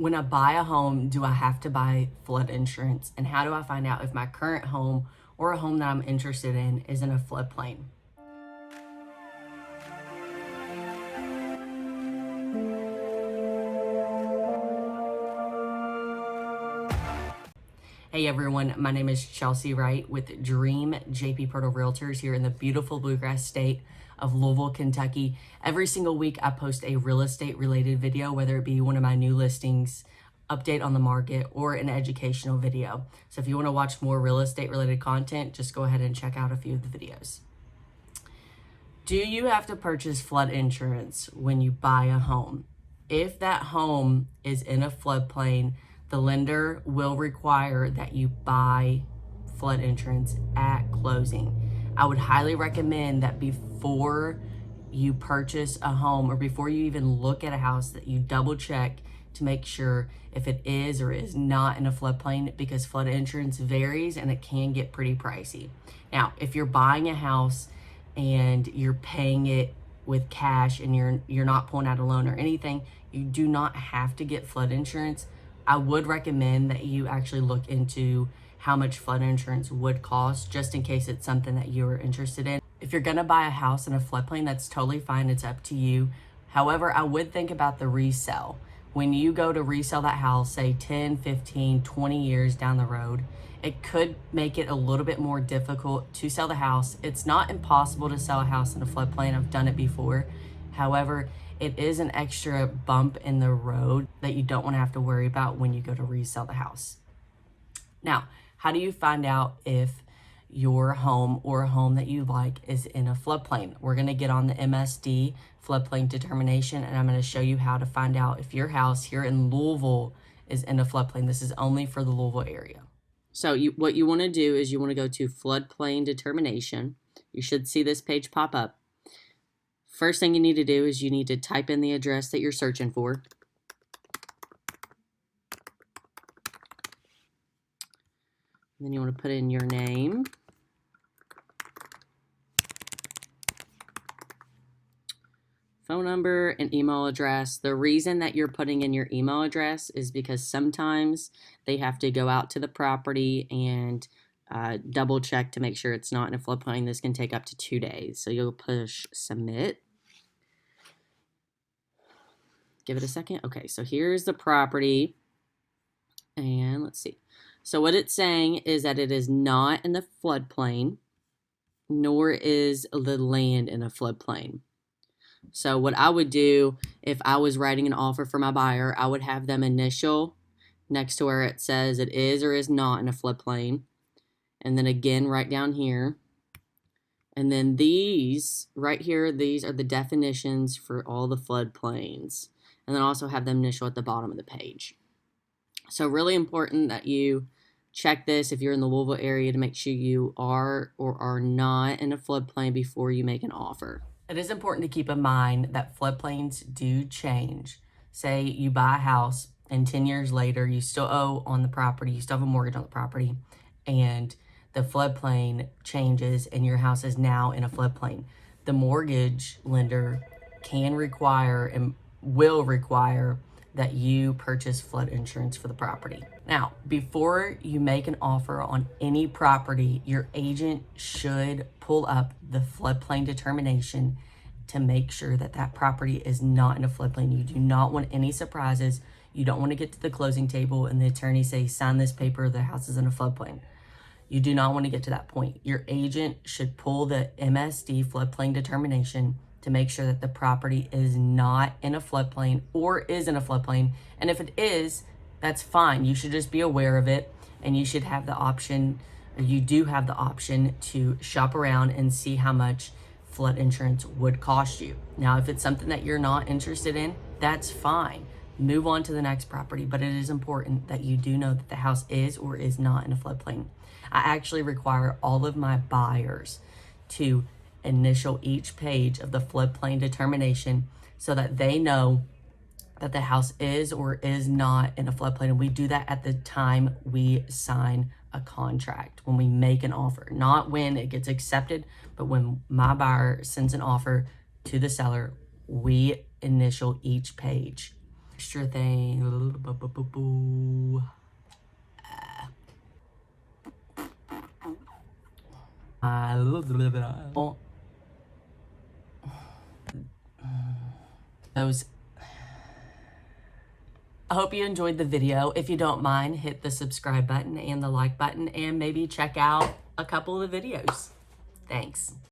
When I buy a home, do I have to buy flood insurance? And how do I find out if my current home or a home that I'm interested in is in a floodplain? Hey everyone, my name is Chelsea Wright with Dream PIRTLE Realtors here in the beautiful bluegrass state of Louisville, Kentucky. Every single week I post a real estate related video, whether it be one of my new listings, update on the market, or an educational video. So if you want to watch more real estate related content, just go ahead and check out a few of the videos. Do you have to purchase flood insurance when you buy a home? If that home is in a floodplain, the lender will require that you buy flood insurance at closing. I would highly recommend that before you purchase a home or before you even look at a house that you double check to make sure if it is or is not in a floodplain, because flood insurance varies and it can get pretty pricey. Now, if you're buying a house and you're paying it with cash and you're not pulling out a loan or anything, you do not have to get flood insurance. I would recommend that you actually look into how much flood insurance would cost, just in case it's something that you're interested in. If you're gonna buy a house in a floodplain, that's totally fine, it's up to you. However, I would think about the resale. When you go to resell that house, say 10, 15, 20 years down the road, it could make it a little bit more difficult to sell the house. It's not impossible to sell a house in a floodplain. I've done it before. However, it is an extra bump in the road that you don't want to have to worry about when you go to resell the house. Now, how do you find out if your home or a home that you like is in a floodplain? We're going to get on the MSD floodplain determination, and I'm going to show you how to find out if your house here in Louisville is in a floodplain. This is only for the Louisville area. So what you want to do is you want to go to floodplain determination. You should see this page pop up. First thing you need to do is you need to type in the address that you're searching for. And then you want to put in your name. Phone number and email address. The reason that you're putting in your email address is because sometimes they have to go out to the property and double check to make sure it's not in a floodplain. This can take up to 2 days. So you'll push submit. Give it a second. Okay, so here's the property. And let's see. So what it's saying is that it is not in the floodplain, nor is the land in a floodplain. So what I would do if I was writing an offer for my buyer, I would have them initial next to where it says it is or is not in a floodplain. And then again, right down here. And then these right here, these are the definitions for all the floodplains. And then also have them initial at the bottom of the page. So really important that you check this if you're in the Louisville area to make sure you are or are not in a floodplain before you make an offer. It is important to keep in mind that floodplains do change. Say you buy a house and 10 years later you still owe on the property, you still have a mortgage on the property, and the floodplain changes and your house is now in a floodplain. The mortgage lender can require and will require that you purchase flood insurance for the property. Now, before you make an offer on any property, your agent should pull up the floodplain determination to make sure that that property is not in a floodplain. You do not want any surprises. You don't want to get to the closing table and the attorney say, sign this paper, the house is in a floodplain. You do not want to get to that point. Your agent should pull the MSD floodplain determination to make sure that the property is not in a floodplain or is in a floodplain. And if it is, that's fine. You should just be aware of it, and you should have the option, or you do have the option to shop around and see how much flood insurance would cost you. Now, if it's something that you're not interested in, that's fine. Move on to the next property, but it is important that you do know that the house is or is not in a floodplain. I actually require all of my buyers to initial each page of the floodplain determination so that they know that the house is or is not in a floodplain. And we do that at the time we sign a contract, when we make an offer, not when it gets accepted, but when my buyer sends an offer to the seller, we initial each page. extra thing. Those. I hope you enjoyed the video. If you don't mind, hit the subscribe button and the like button, and maybe check out a couple of the videos. Thanks.